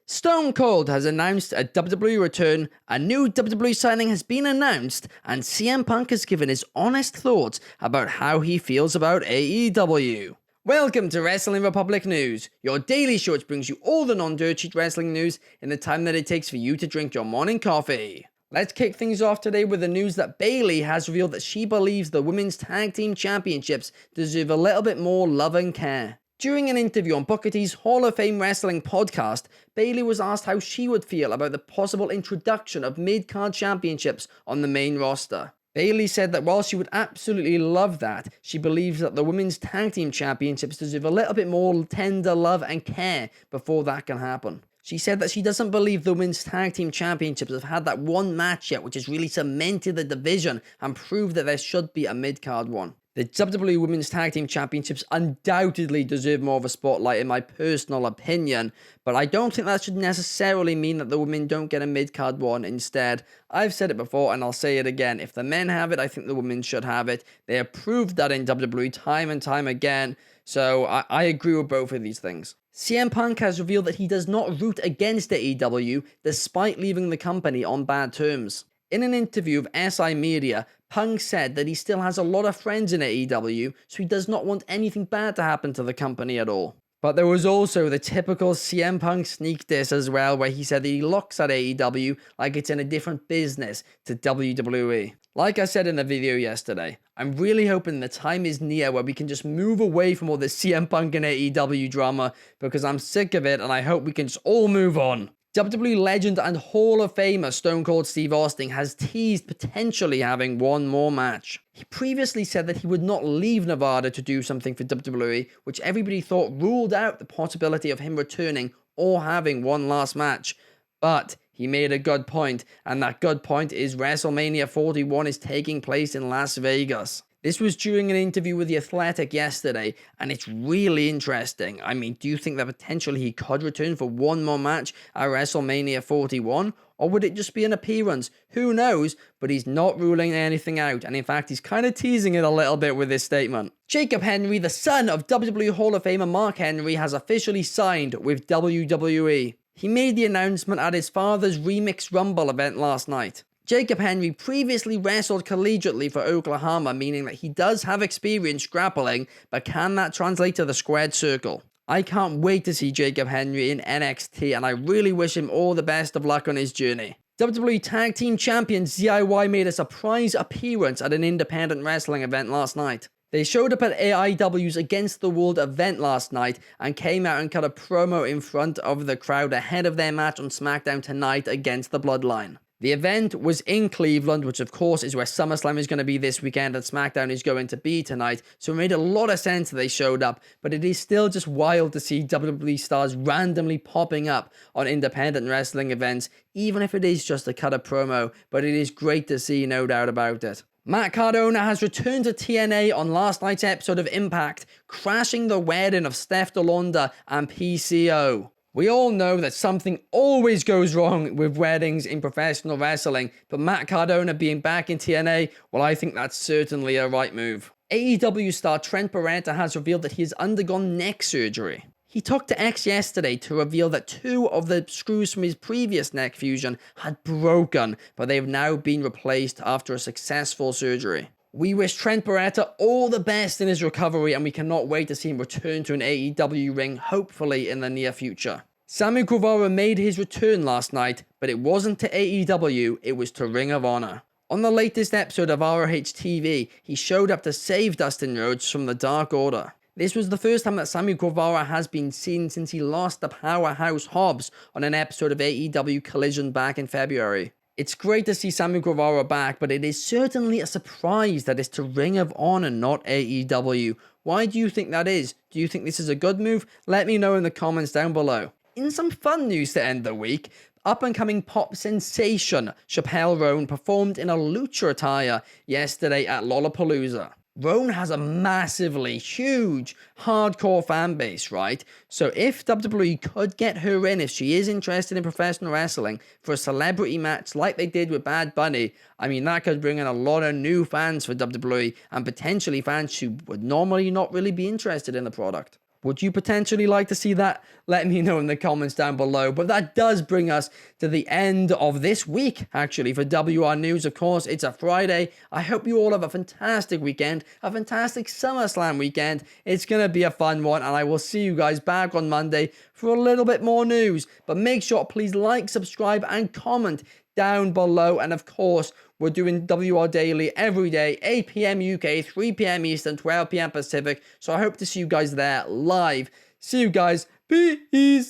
Stone Cold has announced a WWE return, a new WWE signing has been announced, and CM Punk has given his honest thoughts about how he feels about AEW. Welcome to Wrestling Republic News, your daily show which brings you all the non-dirt sheet wrestling news in the time that it takes for you to drink your morning coffee. Let's kick things off today with the news that Bayley has revealed that she believes the Women's Tag Team Championships deserve a little bit more love and care. During an interview on Booker T's Hall of Fame Wrestling podcast, Bayley was asked how she would feel about the possible introduction of mid-card championships on the main roster. Bayley said that while she would absolutely love that, she believes that the Women's Tag Team Championships deserve a little bit more tender love and care before that can happen. She said that she doesn't believe the Women's Tag Team Championships have had that one match yet which has really cemented the division and proved that there should be a mid-card one. The WWE Women's Tag Team Championships undoubtedly deserve more of a spotlight in my personal opinion, but I don't think that should necessarily mean that the women don't get a mid-card one instead. I've said it before and I'll say it again, if the men have it, I think the women should have it. They have proved that in WWE time and time again, so I agree with both of these things. CM Punk has revealed that he does not root against AEW despite leaving the company on bad terms. In an interview with SI Media, Punk said that he still has a lot of friends in AEW, so he does not want anything bad to happen to the company at all. But there was also the typical CM Punk sneak diss as well, where he said that he looks at AEW like it's in a different business to WWE. Like I said in the video yesterday, I'm really hoping the time is near where we can just move away from all this CM Punk and AEW drama, because I'm sick of it and I hope we can just all move on. WWE legend and Hall of Famer Stone Cold Steve Austin has teased potentially having one more match. He previously said that he would not leave Nevada to do something for WWE, which everybody thought ruled out the possibility of him returning or having one last match. But he made a good point, and that good point is WrestleMania 41 is taking place in Las Vegas. This was during an interview with The Athletic yesterday, and it's really interesting. I mean, do you think that potentially he could return for one more match at WrestleMania 41? Or would it just be an appearance? Who knows? But he's not ruling anything out, and in fact, he's kind of teasing it a little bit with this statement. Jacob Henry, the son of WWE Hall of Famer Mark Henry, has officially signed with WWE. He made the announcement at his father's Remix Rumble event last night. Jacob Henry previously wrestled collegiately for Oklahoma, meaning that he does have experience grappling, but can that translate to the squared circle? I can't wait to see Jacob Henry in NXT, and I really wish him all the best of luck on his journey. WWE Tag Team Champions DIY made a surprise appearance at an independent wrestling event last night. They showed up at AIW's Against the World event last night and came out and cut a promo in front of the crowd ahead of their match on SmackDown tonight against the Bloodline. The event was in Cleveland, which of course is where SummerSlam is going to be this weekend and SmackDown is going to be tonight, so it made a lot of sense that they showed up, but it is still just wild to see WWE stars randomly popping up on independent wrestling events, even if it is just to cut a promo, but it is great to see, no doubt about it. Matt Cardona has returned to TNA on last night's episode of Impact, crashing the wedding of Steph DeLonda and PCO. We all know that something always goes wrong with weddings in professional wrestling, but Matt Cardona being back in TNA, well, I think that's certainly a right move. AEW star Trent Beretta has revealed that he has undergone neck surgery. He talked to X yesterday to reveal that 2 of the screws from his previous neck fusion had broken, but they have now been replaced after a successful surgery. We wish Trent Beretta all the best in his recovery, and we cannot wait to see him return to an AEW ring, hopefully in the near future. Sammy Guevara made his return last night, but it wasn't to AEW, it was to Ring of Honor. On the latest episode of ROH TV, he showed up to save Dustin Rhodes from the Dark Order. This was the first time that Sammy Guevara has been seen since he lost the Powerhouse Hobbs on an episode of AEW Collision back in February. It's great to see Sammy Guevara back, but it is certainly a surprise that it's to Ring of Honor, not AEW. Why do you think that is? Do you think this is a good move? Let me know in the comments down below. In some fun news to end the week, up-and-coming pop sensation Chappelle Roan performed in a lucha attire yesterday at Lollapalooza. Roan has a massively huge hardcore fan base, right? So if WWE could get her in, if she is interested in professional wrestling, for a celebrity match like they did with Bad Bunny, I mean, that could bring in a lot of new fans for WWE and potentially fans who would normally not really be interested in the product. Would you potentially like to see that? Let me know in the comments down below. But that does bring us to the end of this week, actually, for WR News. Of course, it's a Friday. I hope you all have a fantastic weekend, a fantastic SummerSlam weekend. It's going to be a fun one, and I will see you guys back on Monday for a little bit more news. But make sure, please like, subscribe, and comment down below. And of course, we're doing WR Daily every day, 8 p.m. UK, 3 p.m. Eastern, 12 p.m. Pacific. So I hope to see you guys there live. See you guys. Peace.